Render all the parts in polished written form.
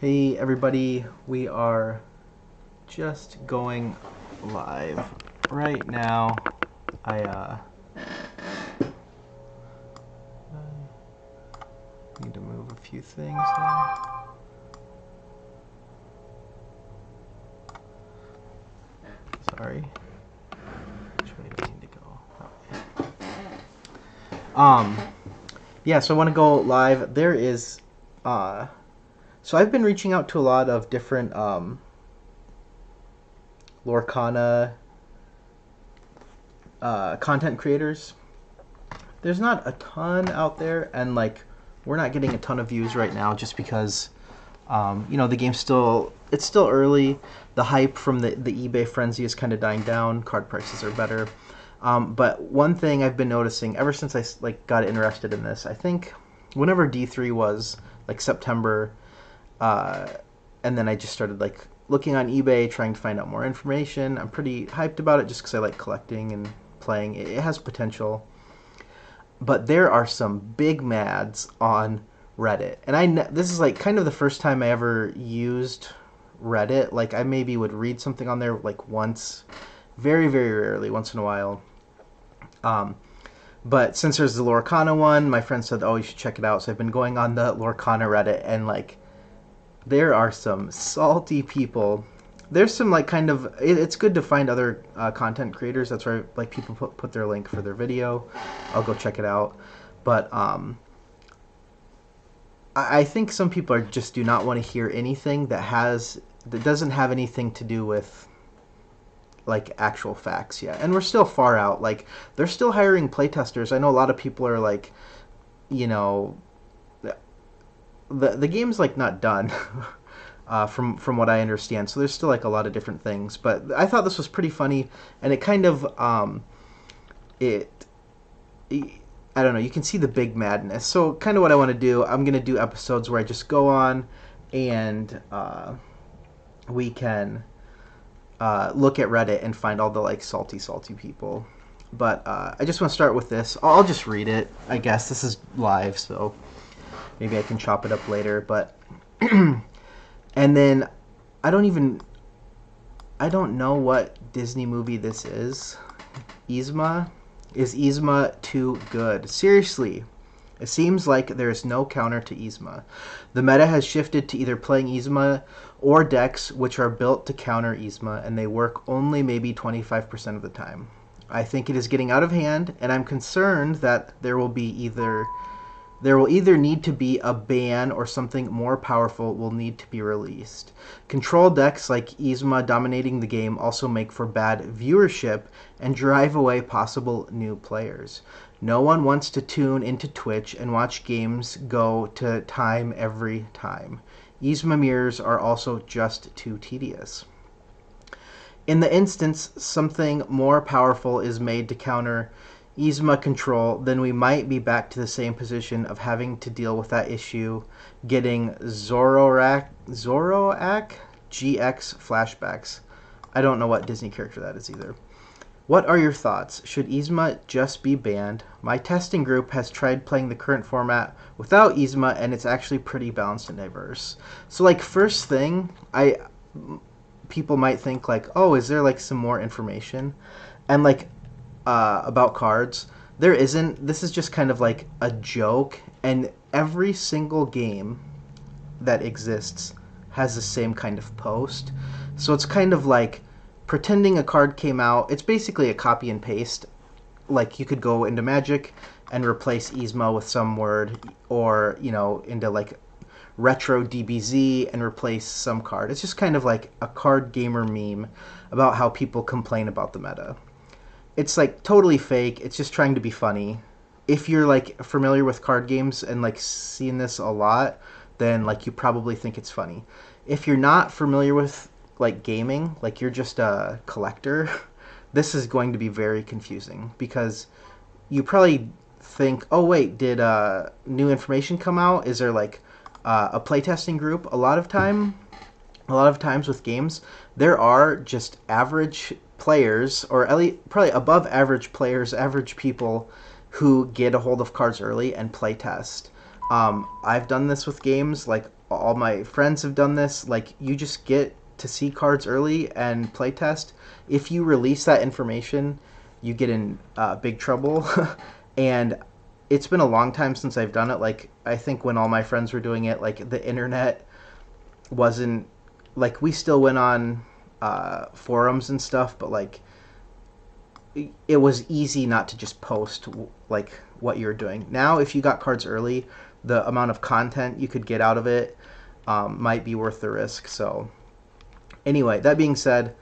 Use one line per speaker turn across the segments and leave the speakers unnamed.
Hey everybody, we are just going live right now. I need to move a few things now. Sorry. Which way do I need to go? Yeah, so I want to go live. So I've been reaching out to a lot of different Lorcana content creators. There's not a ton out there, and we're not getting a ton of views right now just because the game's still early. The hype from the eBay frenzy is kind of dying down. Card prices are better. But one thing I've been noticing ever since I got interested in this, I think whenever D3 was September, and then I just started looking on eBay, trying to find out more information. I'm pretty hyped about it just because I like collecting and playing. It has potential. But there are some big mads on Reddit, and this is kind of the first time I ever used Reddit. I maybe would read something on there once, very very rarely, once in a while. But since there's the Lorcana one, my friend said, "Oh, you should check it out." So I've been going on the Lorcana Reddit, and there are some salty people. There's some it's good to find other content creators. That's where people put their link for their video. I'll go check it out. But I think some people just do not want to hear anything that doesn't have anything to do with actual facts yet. And we're still far out. They're still hiring playtesters. I know a lot of people are the game's not done. From what I understand, so there's still a lot of different things. But I thought this was pretty funny, and it kind of I don't know. You can see the big madness. So kind of what I want to do, I'm gonna do episodes where I just go on and we can look at Reddit and find all the salty people. But I just want to start with this. I'll just read it. I guess this is live, so maybe I can chop it up later. But and then I don't know what Disney movie this is. Yzma? Is Yzma too good? Seriously, it seems like there is no counter to Yzma. The meta has shifted to either playing Yzma or decks which are built to counter Yzma, and they work only maybe 25% of the time. I think it is getting out of hand, and I'm concerned that there will either need to be a ban or something more powerful will need to be released. Control decks like Yzma dominating the game also make for bad viewership and drive away possible new players. No one wants to tune into Twitch and watch games go to time every time. Yzma mirrors are also just too tedious. In the instance something more powerful is made to counter Yzma control, then we might be back to the same position of having to deal with that issue, getting Zoroark GX flashbacks. I don't know what Disney character that is either. What are your thoughts? Should Yzma just be banned? My testing group has tried playing the current format without Yzma, and it's actually pretty balanced and diverse. So first thing, people might think oh, is there some more information? And about cards. There isn't. This is just kind of a joke, and every single game that exists has the same kind of post. So it's kind of pretending a card came out. It's basically a copy and paste. You could go into Magic and replace Yzma with some word, or into retro DBZ and replace some card. It's just kind of a card gamer meme about how people complain about the meta. It's totally fake. It's just trying to be funny. If you're familiar with card games and seen this a lot, then you probably think it's funny. If you're not familiar with gaming, you're just a collector, this is going to be very confusing because you probably think, oh wait, did new information come out? Is there a playtesting group? A lot of times with games, there are just average players, or at least probably above average players, average people who get a hold of cards early and play test. I've done this with games. Like all my friends have done this. Like you just get to see cards early and play test. If you release that information, you get in big trouble. And it's been a long time since I've done it. Like I think when all my friends were doing it, like the internet wasn't like we still went on forums and stuff, but like it was easy not to just post like what you're doing. Now, if you got cards early, the amount of content you could get out of it might be worth the risk. So, anyway, that being said,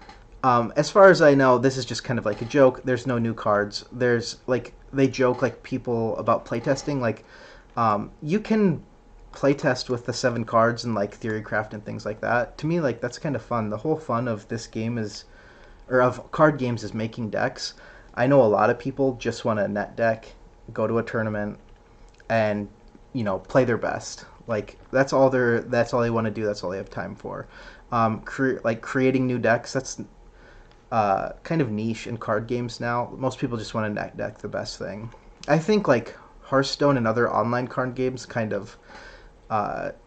as far as I know, this is just kind of like a joke. There's no new cards. There's like they joke like people about playtesting. Like you can playtest with the 7 cards and like Theorycraft and things like that. To me, like that's kind of fun. The whole fun of this game is or of card games is making decks. I know a lot of people just want a net deck, go to a tournament, and play their best. Like that's all they want to do. That's all they have time for. Like creating new decks. That's kind of niche in card games now. Most people just want to net deck the best thing. I think like Hearthstone and other online card games kind of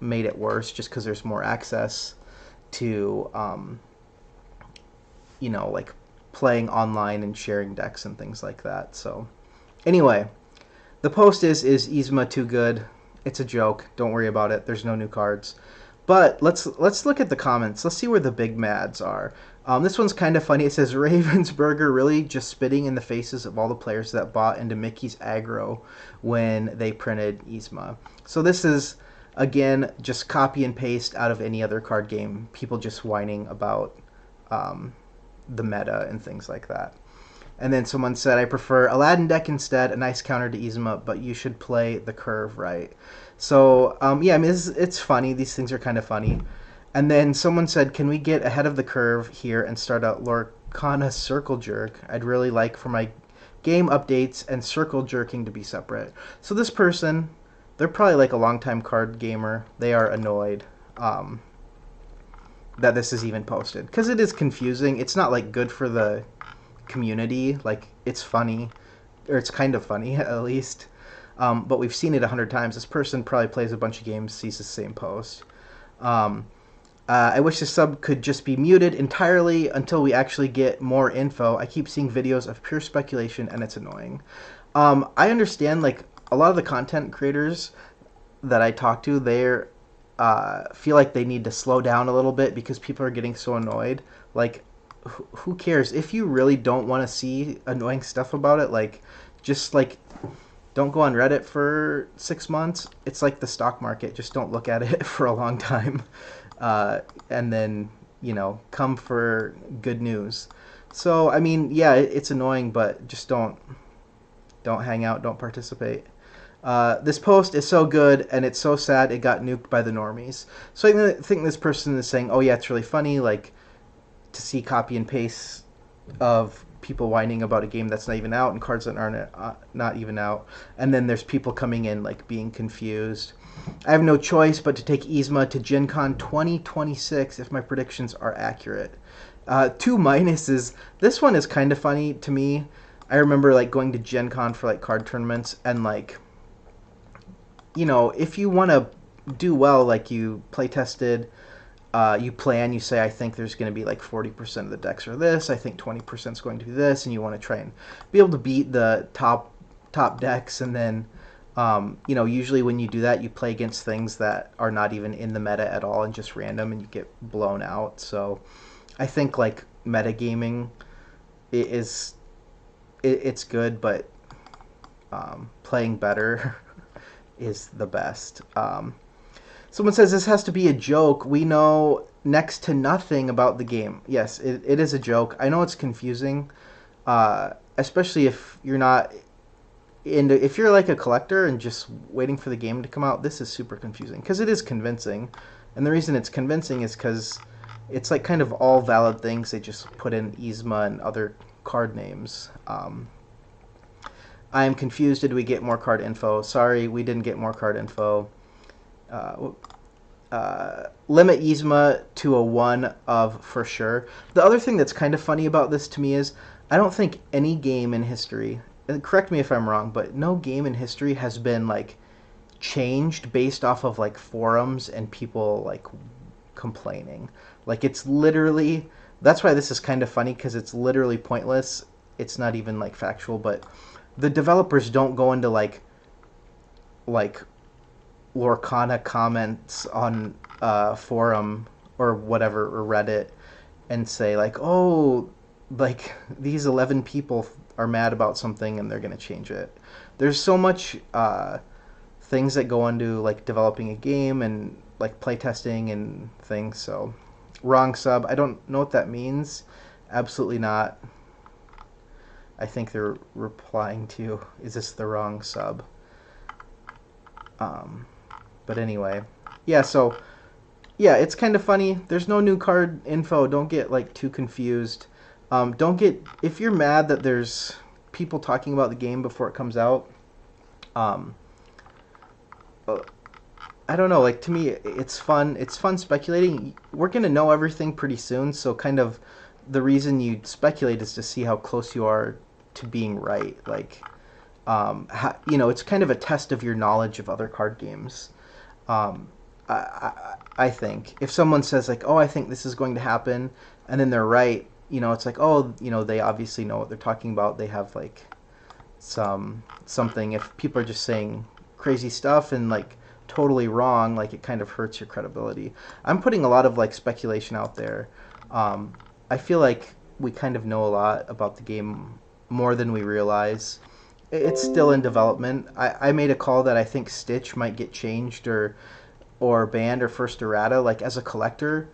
made it worse just because there's more access to like playing online and sharing decks and things like that. So anyway, the post is Yzma too good? It's a joke. Don't worry about it. There's no new cards. But let's look at the comments. Let's see where the big mads are. This one's kind of funny. It says Ravensburger really just spitting in the faces of all the players that bought into Mickey's aggro when they printed Yzma. So this is again just copy and paste out of any other card game. People just whining about the meta and things like that. And then someone said, I prefer Aladdin deck instead, a nice counter to Yzma, but you should play the curve right. So, yeah, I mean, it's funny. These things are kind of funny. And then someone said, can we get ahead of the curve here and start a Lorcana Circle Jerk? I'd really like for my game updates and Circle Jerking to be separate. So this person, they're probably like a longtime card gamer. They are annoyed that this is even posted. Because it is confusing. It's not like good for the community. Like it's funny, or it's kind of funny at least, but we've seen it 100 times. This person probably plays a bunch of games, sees the same post. I wish the sub could just be muted entirely until we actually get more info. I keep seeing videos of pure speculation and it's annoying. I understand like a lot of the content creators that I talk to, they're feel like they need to slow down a little bit because people are getting so annoyed. Like who cares if you really don't want to see annoying stuff about it? Like just like don't go on Reddit for 6 months. It's like the stock market, just don't look at it for a long time, and then come for good news. So I mean, yeah, it's annoying, but just don't hang out, don't participate. This post is so good, and it's so sad it got nuked by the normies. So I think this person is saying, oh yeah, it's really funny, like to see copy and paste of people whining about a game that's not even out and cards that aren't not even out, and then there's people coming in like being confused. I have no choice but to take Yzma to Gen Con 2026 if my predictions are accurate. 2 minuses. This one is kind of funny to me. I remember like going to Gen Con for like card tournaments, and like if you want to do well, like you play tested, you plan, you say, I think there's going to be like 40% of the decks are this, I think 20% is going to be this, and you want to try and be able to beat the top decks. And then usually when you do that, you play against things that are not even in the meta at all and just random, and you get blown out. So I think like metagaming it's good, but playing better is the best. Someone says this has to be a joke. We know next to nothing about the game. Yes, it is a joke. I know it's confusing, especially if you're not if you're like a collector and just waiting for the game to come out. This is super confusing because it is convincing, and the reason it's convincing is because it's like kind of all valid things. They just put in Yzma and other card names. I am confused. Did we get more card info? Sorry, we didn't get more card info. Limit Yzma to a 1 of for sure. The other thing that's kind of funny about this to me is I don't think any game in history, and correct me if I'm wrong, but no game in history has been like changed based off of like forums and people like complaining. Like it's literally, that's why this is kind of funny, because it's literally pointless. It's not even like factual, but the developers don't go into like Lorcana comments on forum or whatever, or Reddit, and say like, oh, like these 11 people are mad about something and they're going to change it. There's so much things that go into like developing a game and like playtesting and things. So wrong sub, I don't know what that means. Absolutely not. I think they're replying to, is this the wrong sub? But anyway, yeah, so yeah, it's kind of funny. There's no new card info. Don't get like too confused. Don't get, if you're mad that there's people talking about the game before it comes out. I don't know. Like to me, it's fun. It's fun speculating. We're gonna know everything pretty soon. So kind of the reason you speculate is to see how close you are to being right. Like, it's kind of a test of your knowledge of other card games. I think if someone says like, oh, I think this is going to happen, and then they're right, it's like, oh, they obviously know what they're talking about. They have like something. If people are just saying crazy stuff and like totally wrong, like it kind of hurts your credibility. I'm putting a lot of like speculation out there. I feel like we kind of know a lot about the game, more than we realize. It's still in development. I made a call that I think Stitch might get changed or banned or first errata. Like as a collector,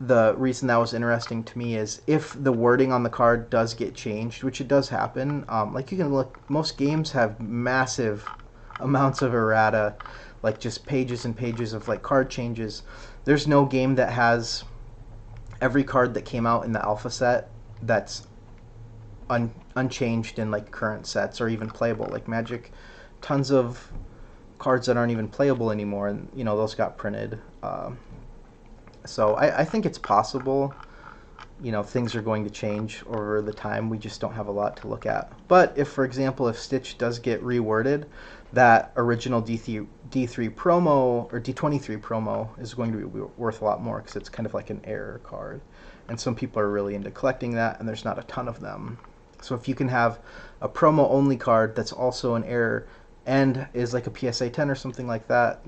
the reason that was interesting to me is if the wording on the card does get changed, which it does happen. Like you can look, most games have massive amounts of errata, like just pages and pages of like card changes. There's no game that has every card that came out in the alpha set that's unchanged in like current sets or even playable. Like Magic, tons of cards that aren't even playable anymore, and those got printed. So I think it's possible. Things are going to change over the time. We just don't have a lot to look at. But if, for example, if Stitch does get reworded, that original D3 promo or D23 promo is going to be worth a lot more, because it's kind of like an error card. And some people are really into collecting that, and there's not a ton of them. So if you can have a promo-only card that's also an error and is like a PSA 10 or something like that,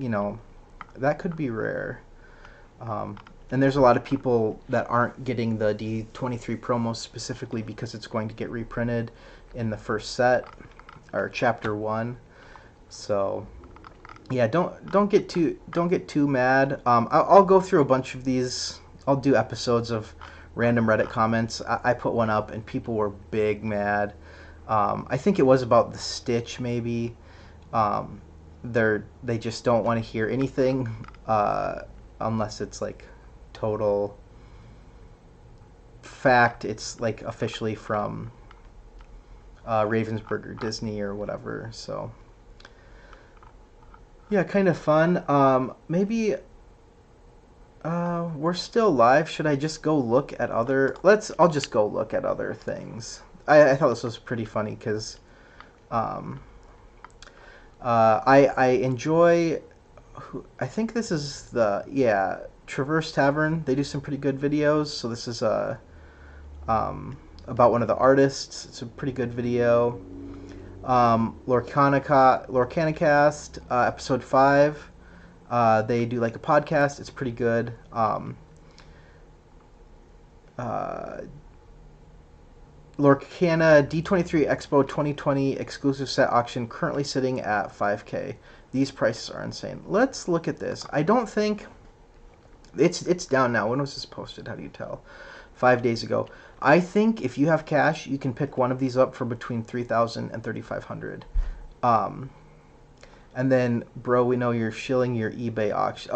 that could be rare. And there's a lot of people that aren't getting the D23 promo specifically because it's going to get reprinted in the first set or chapter 1. So yeah, don't get too mad. I'll go through a bunch of these. I'll do episodes of random Reddit comments. I put one up and people were big mad. I think it was about the Stitch maybe. They just don't want to hear anything unless it's like total fact. It's like officially from Ravensburger Disney or whatever. So yeah, kind of fun. Maybe we're still live. Should I just go look at other? I'll just go look at other things. I thought this was pretty funny because I enjoy. I think this is Traverse Tavern. They do some pretty good videos. So this is about one of the artists. It's a pretty good video. Lorcanacast, episode 5. They do like a podcast. It's pretty good. Lorcana D23 Expo 2020 exclusive set auction currently sitting at $5,000. These prices are insane. Let's look at this. I don't think it's down now. When was this posted? How do you tell? 5 days ago. I think if you have cash, you can pick one of these up for between $3,000 and $3,500. And then, bro, we know you're shilling your eBay auction.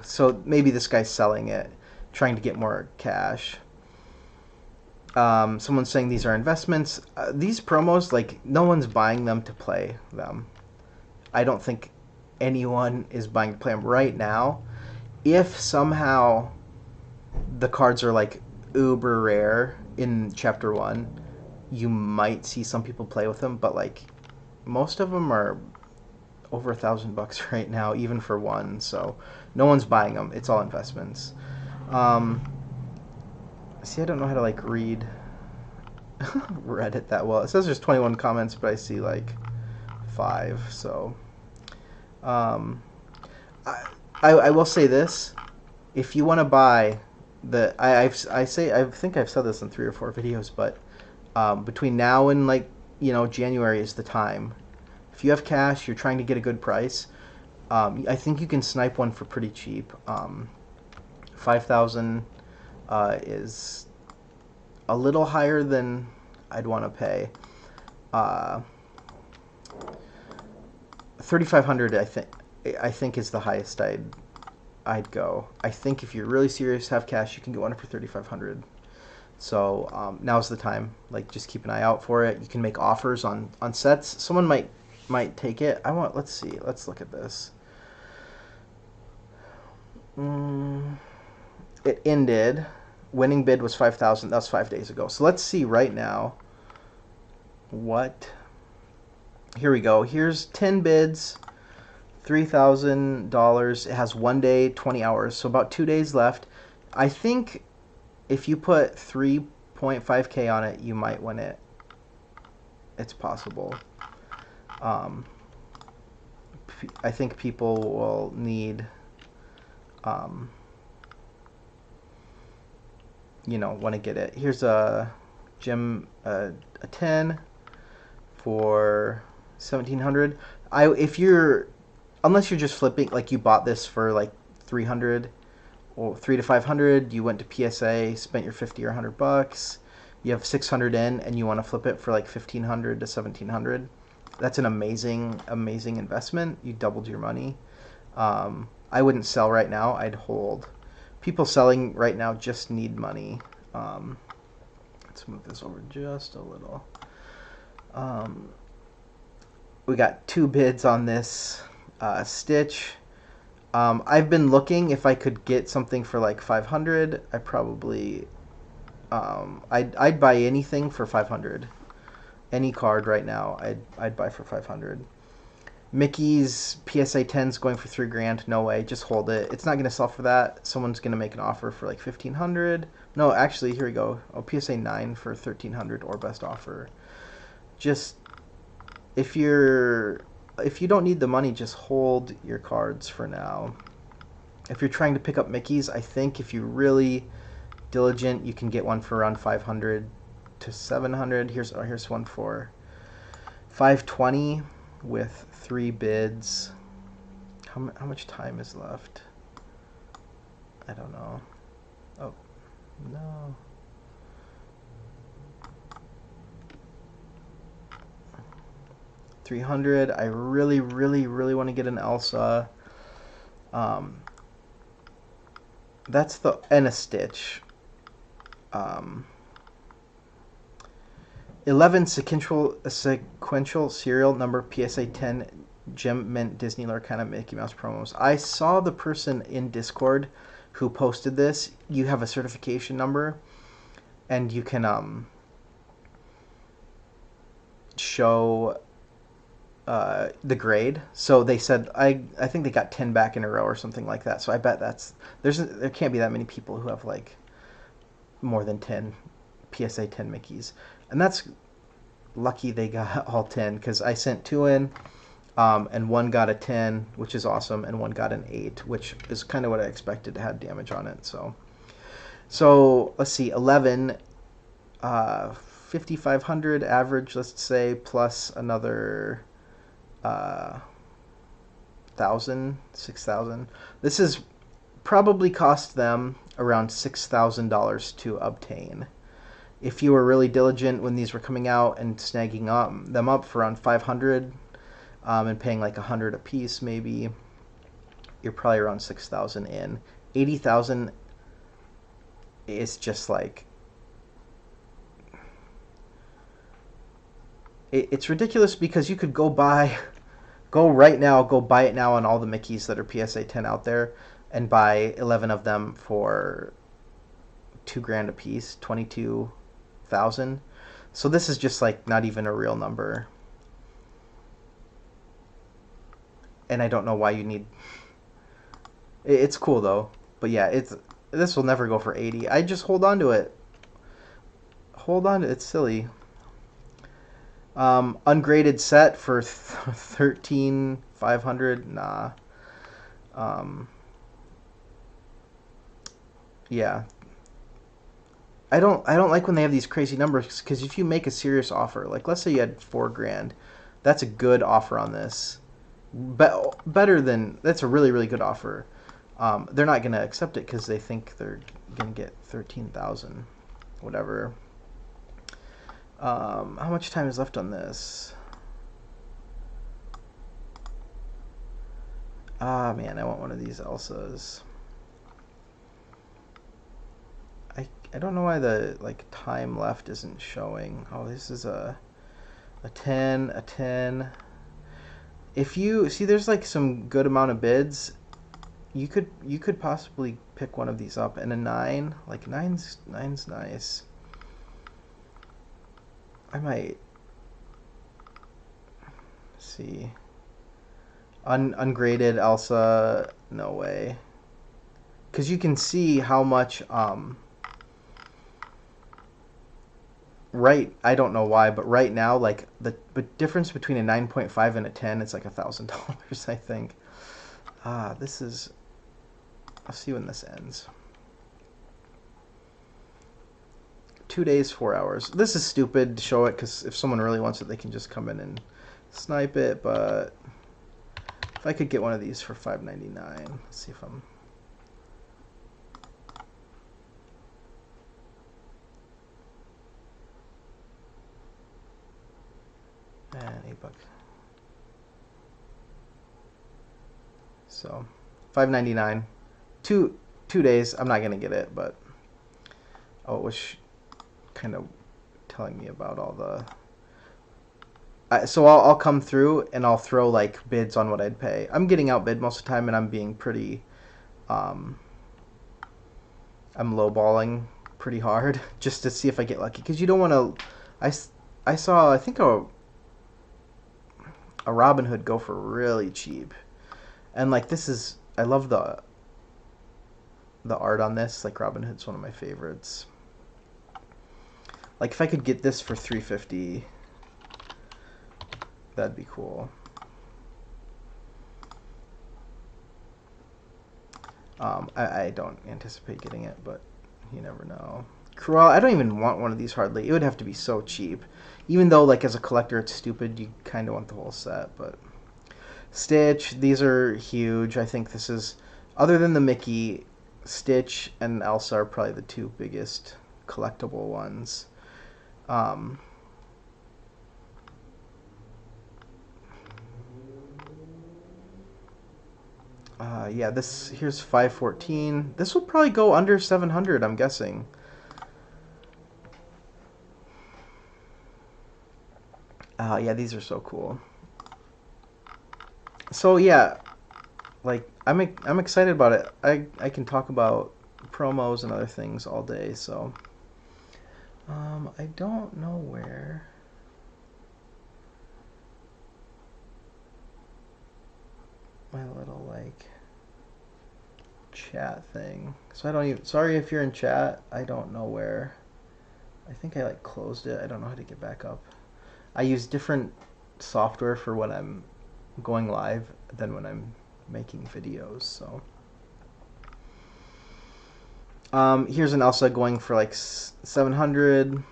So maybe this guy's selling it, trying to get more cash. Someone's saying these are investments. These promos, like, no one's buying them to play them. I don't think anyone is buying to play them right now. If somehow the cards are, like, uber rare in Chapter 1, you might see some people play with them, but, like, most of them are over $1,000 right now, even for one. So no one's buying them. It's all investments. Um, see, I don't know how to like read Reddit that well. It says there's 21 comments, but I see like 5. So um, I, I will say this: if you want to buy I think I've said this in 3 or 4 videos, but between now and like January is the time. If you have cash, you're trying to get a good price. I think you can snipe one for pretty cheap. 5,000 is a little higher than I'd want to pay. 3,500 I think is the highest I'd go. I think if you're really serious, have cash, you can get one for 3,500. So now's the time. Like, just keep an eye out for it. You can make offers on sets. Someone might take it. Let's see. Let's look at this. It ended. Winning bid was 5,000. That was 5 days ago. So let's see right now. Here we go. Here's 10 bids. $3,000. It has 1 day, 20 hours. So about 2 days left. I think if you put 3.5K on it, you might win it. It's possible. I think people will need, want to get it. Here's a gem, a 10 for 1,700. Unless you're just flipping, like you bought this for like 300 or 3 to 500, you went to PSA, spent your 50 or $100, you have 600 in, and you want to flip it for like 1,500 to 1,700. That's an amazing investment. You doubled your money. I wouldn't sell right now. I'd hold. People selling right now just need money. Let's move this over just a little. We got 2 bids on this Stitch. I've been looking if I could get something for like 500. I probably I'd buy anything for 500. Any card right now, I'd buy for 500. Mickey's PSA 10's going for $3,000. No way, just hold it. It's not gonna sell for that. Someone's gonna make an offer for like 1,500. No, actually, here we go. Oh, PSA 9 for 1,300 or best offer. Just if you don't need the money, just hold your cards for now. If you're trying to pick up Mickey's, I think if you're really diligent, you can get one for around 500 to 700. Here's one for 520 with 3 bids. How much time is left? I don't know. Oh, no. $300. I really want to get an Elsa. That's and a Stitch. 11 sequential serial number PSA 10 Gem Mint Disney Lorcana Mickey Mouse promos. I saw the person in Discord who posted this. You have a certification number, and you can show the grade. So they said I think they got 10 back in a row or something like that. So I bet there can't be that many people who have like more than 10 PSA 10 Mickeys, and that's lucky they got all 10, because I sent 2 in, and one got a 10, which is awesome, and one got an 8, which is kind of what I expected to have damage on it. So let's see, 11, 5,500 average, let's say, plus another 1,000, 6,000. This is probably cost them around $6,000 to obtain. If you were really diligent when these were coming out and snagging them up for around 500, and paying like 100 a piece, maybe, you're probably around 6,000 in. 80,000 is just like, it's ridiculous, because you could go right now on all the Mickeys that are PSA 10 out there, and buy 11 of them for $2,000 a piece, 22,000. So this is just like not even a real number. and I don't know why you need. It's cool though, but yeah, this will never go for 80. I just hold on to it. Hold on to it. It's silly. Ungraded set for 13,500. Nah. Um, yeah. I don't like when they have these crazy numbers because if you make a serious offer, like let's say you had 4 grand, that's a good offer on this. Better than that's a really really good offer. They're not gonna accept it because they think they're gonna get 13,000, whatever. How much time is left on this? Ah, man, I want one of these Elsas. I don't know why the like time left isn't showing. Oh, this is a 10, a 10. If you see, there's like some good amount of bids. You could possibly pick one of these up, and a 9, like nine's nice. I might see. Ungraded Elsa, no way. Because you can see how much right, I don't know why, but right now, like the difference between a 9.5 and a 10, it's like $1,000, I think. This is. I'll see when this ends. 2 days, 4 hours. This is stupid to show it because if someone really wants it, they can just come in and snipe it. But if I could get one of these for $5.99, let's see if I'm. And $8. So, $5.99. 2 days. I'm not gonna get it, but oh, it was kind of telling me about all the. So I'll come through and I'll throw like bids on what I'd pay. I'm getting outbid most of the time, and I'm being pretty. I'm lowballing pretty hard just to see if I get lucky because you don't want to. I saw I think a Robinhood go for really cheap, and like this is I love the art on this. Like Robinhood's one of my favorites. Like if I could get this for $350, that'd be cool. I don't anticipate getting it, but you never know. Cruel, I don't even want one of these hardly. It would have to be so cheap. Even though, like, as a collector, it's stupid. You kind of want the whole set, but... Stitch, these are huge. I think this is... Other than the Mickey, Stitch and Elsa are probably the 2 biggest collectible ones. Yeah, here's 514. This will probably go under 700, I'm guessing. Yeah, these are so cool. So yeah, like I'm excited about it. I can talk about promos and other things all day. So I don't know where. My little like chat thing. So I don't even. Sorry if you're in chat. I don't know where. I think I like closed it. I don't know how to get back up. I use different software for when I'm going live than when I'm making videos. So here's an Elsa going for like 700,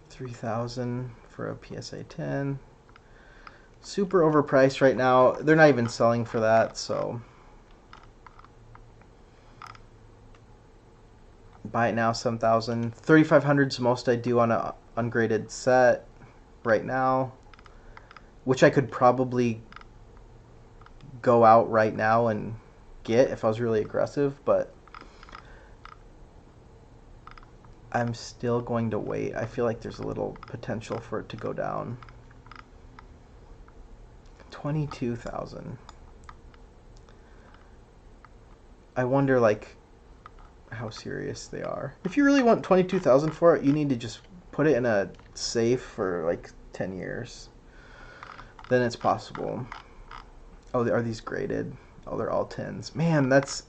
3,000 for a PSA 10. Super overpriced right now. They're not even selling for that, so buy it now, 7,000. 3,500 is the most I do on a ungraded set right now, which I could probably go out right now and get if I was really aggressive, but I'm still going to wait. I feel like there's a little potential for it to go down. 22,000. I wonder like how serious they are. If you really want 22,000 for it, you need to just put it in a safe for like 10 years. then it's possible. Oh, are these graded? Oh, they're all 10s. Man, that's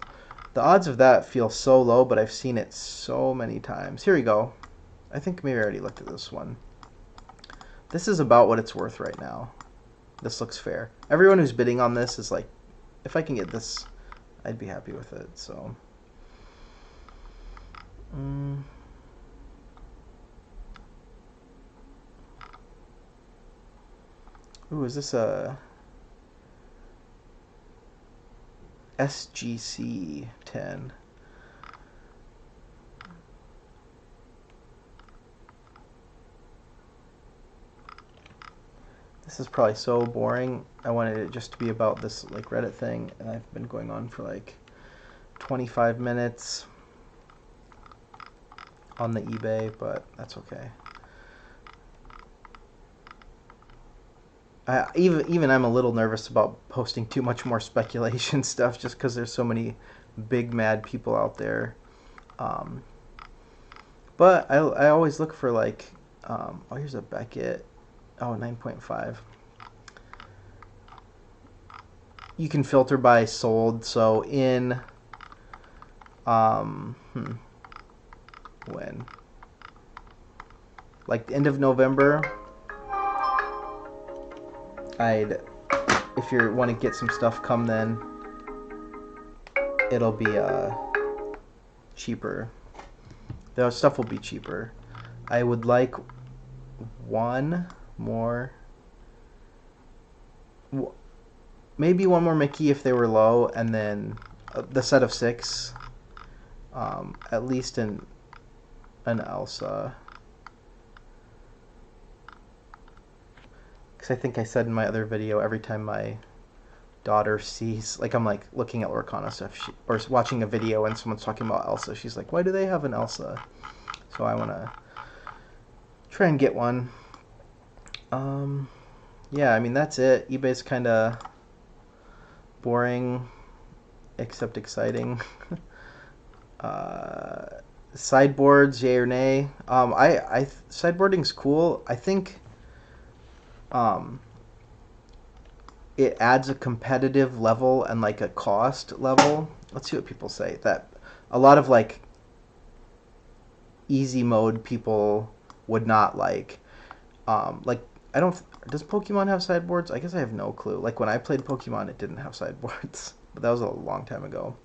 the odds of that feel so low, but I've seen it so many times. Here we go. I think maybe I already looked at this one. This is about what it's worth right now. This looks fair. Everyone who's bidding on this is like, if I can get this, I'd be happy with it. So, ooh, is this a SGC 10? This is probably so boring. I wanted it just to be about this like Reddit thing, and I've been going on for like 25 minutes on the eBay, but that's okay. Even I'm a little nervous about posting too much more speculation stuff just because there's so many big mad people out there. But I always look for like, oh, here's a Beckett. Oh, 9.5. You can filter by sold, so in when? Like the end of November, if you want to get some stuff come then, it'll be cheaper. The stuff will be cheaper. I would like one more, maybe one more Mickey if they were low, and then the set of 6, at least an Elsa, because I think I said in my other video, every time my daughter sees, like, I'm like looking at Lorcana stuff, or watching a video and someone's talking about Elsa, she's like, why do they have an Elsa? So I want to try and get one. Yeah, I mean, that's it. eBay's kind of boring, except exciting. Sideboards, yay or nay? Sideboarding's cool. I think it adds a competitive level and like a cost level. Let's see what people say. That a lot of like easy mode people would not like. Does Pokemon have sideboards? I guess I have no clue. Like when I played Pokemon, it didn't have sideboards, but that was a long time ago.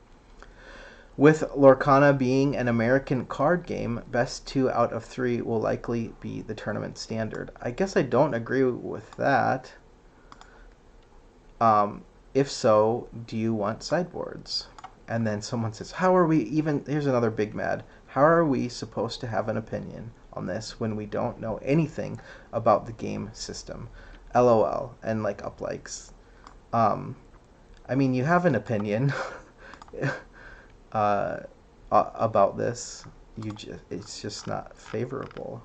With Lorcana being an American card game, best 2 out of 3 will likely be the tournament standard. I guess I don't agree with that. If so, do you want sideboards? And then someone says, how are we even... Here's another big mad. How are we supposed to have an opinion on this when we don't know anything about the game system? LOL. And like up likes. I mean, you have an opinion about this. It's just not favorable.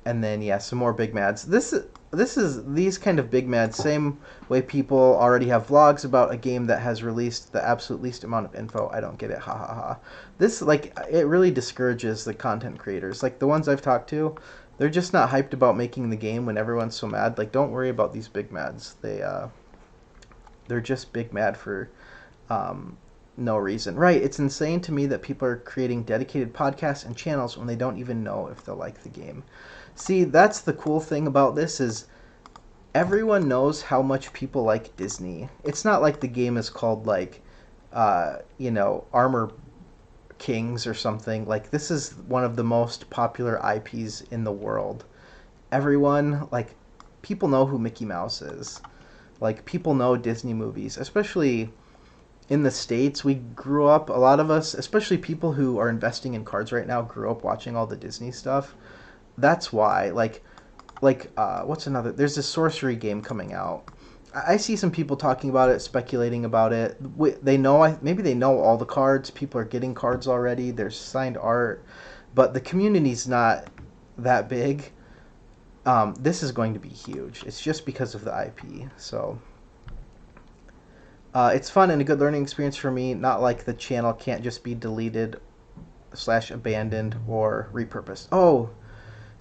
And then yeah, some more big mads. This is these kind of big mads. Same way people already have vlogs about a game that has released the absolute least amount of info. I don't get it. Ha ha ha. This like it really discourages the content creators. Like the ones I've talked to, they're just not hyped about making the game when everyone's so mad. Like don't worry about these big mads. They're just big mad for no reason. Right. It's insane to me that people are creating dedicated podcasts and channels when they don't even know if they'll like the game. See, that's the cool thing about this is everyone knows how much people like Disney. It's not like the game is called like, Armor Kings or something. Like this is one of the most popular IPs in the world. Everyone, like, people know who Mickey Mouse is. Like people know Disney movies, especially in the States. We grew up, a lot of us, especially people who are investing in cards right now, grew up watching all the Disney stuff. That's why, what's another? There's this sorcery game coming out. I see some people talking about it, speculating about it. Maybe they know all the cards. People are getting cards already. There's signed art, but the community's not that big. This is going to be huge. It's just because of the IP. So it's fun and a good learning experience for me. Not like the channel can't just be deleted / abandoned or repurposed. Oh.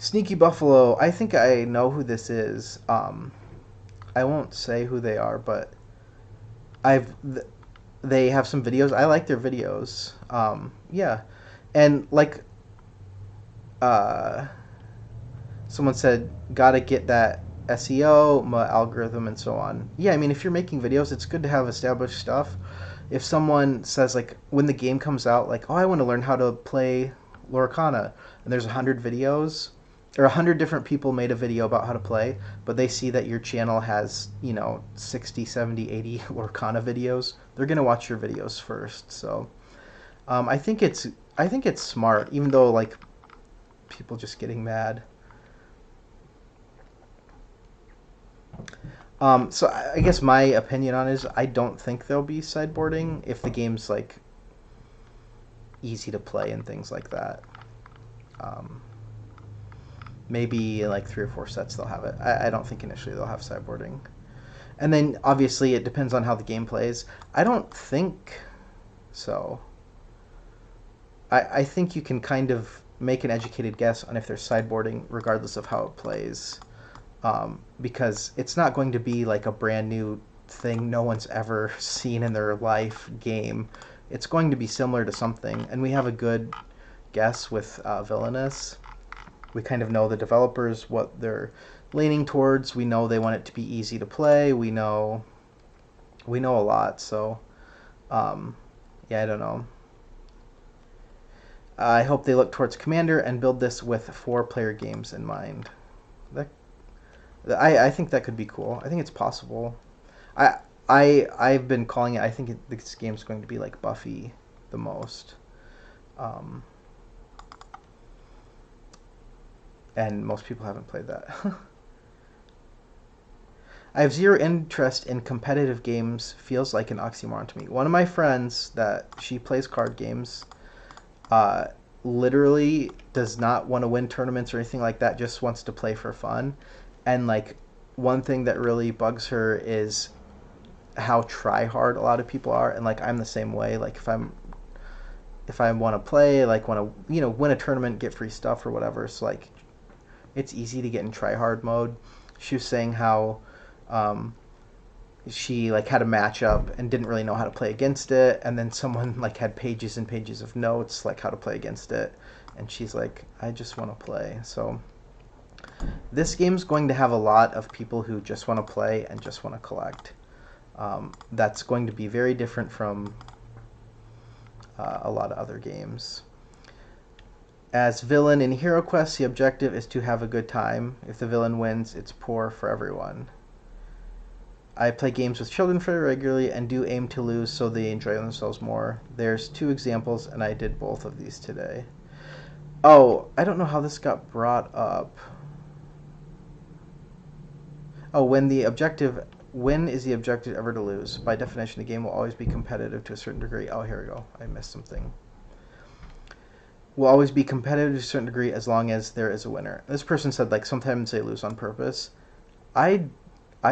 Sneaky Buffalo. I think I know who this is. I won't say who they are, but I've they have some videos. I like their videos. Yeah, and like uh, someone said, gotta get that SEO, my algorithm, and so on. Yeah, I mean, if you're making videos, it's good to have established stuff. If someone says, like, when the game comes out, like, oh, I want to learn how to play Lorcana, and there's 100 videos, or 100 different people made a video about how to play, but they see that your channel has, 60, 70, 80 Lorcana videos, they're going to watch your videos first. So I think it's smart, even though, like, people just getting mad. So I guess my opinion on it is I don't think there'll be sideboarding if the game's like easy to play and things like that. Um, Maybe in like 3 or 4 sets they'll have it. I don't think initially they'll have sideboarding. And then obviously it depends on how the game plays. I don't think so. I think you can kind of make an educated guess on if there's sideboarding regardless of how it plays. Because it's not going to be like a brand new thing no one's ever seen in their life game. It's going to be similar to something, and we have a good guess with Villainous. We kind of know the developers, what they're leaning towards. We know they want it to be easy to play. We know a lot. So, yeah, I don't know. I hope they look towards Commander and build this with 4-player games in mind. That I think that could be cool. I think it's possible. I've been calling it. I think this game's going to be like Buffy the most, and most people haven't played that. I have zero interest in competitive games. Feels like an oxymoron to me. One of my friends that she plays card games, uh, literally does not want to win tournaments or anything like that. Just wants to play for fun. And like one thing that really bugs her is how try hard a lot of people are, and like I'm the same way. Like if I want to play, like want to win a tournament, get free stuff or whatever. So like it's easy to get in try hard mode. She was saying how she like had a matchup and didn't really know how to play against it, and then someone like had pages and pages of notes like how to play against it, and she's like, I just want to play. So this game's going to have a lot of people who just want to play and just want to collect. That's going to be very different from a lot of other games. As villain in Hero Quest, the objective is to have a good time. If the villain wins, it's poor for everyone. I play games with children fairly regularly and do aim to lose so they enjoy themselves more. There's 2 examples, and I did both of these today. Oh, I don't know how this got brought up. Oh, when is the objective ever to lose? By definition, the game will always be competitive to a certain degree. Oh, here we go. I missed something. Will always be competitive to a certain degree as long as there is a winner. This person said like sometimes they lose on purpose. I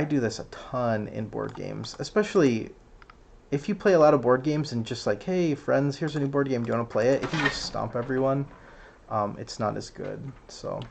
do this a ton in board games, especially if you play a lot of board games and just like, hey friends, here's a new board game, do you want to play it? If you just stomp everyone, it's not as good. So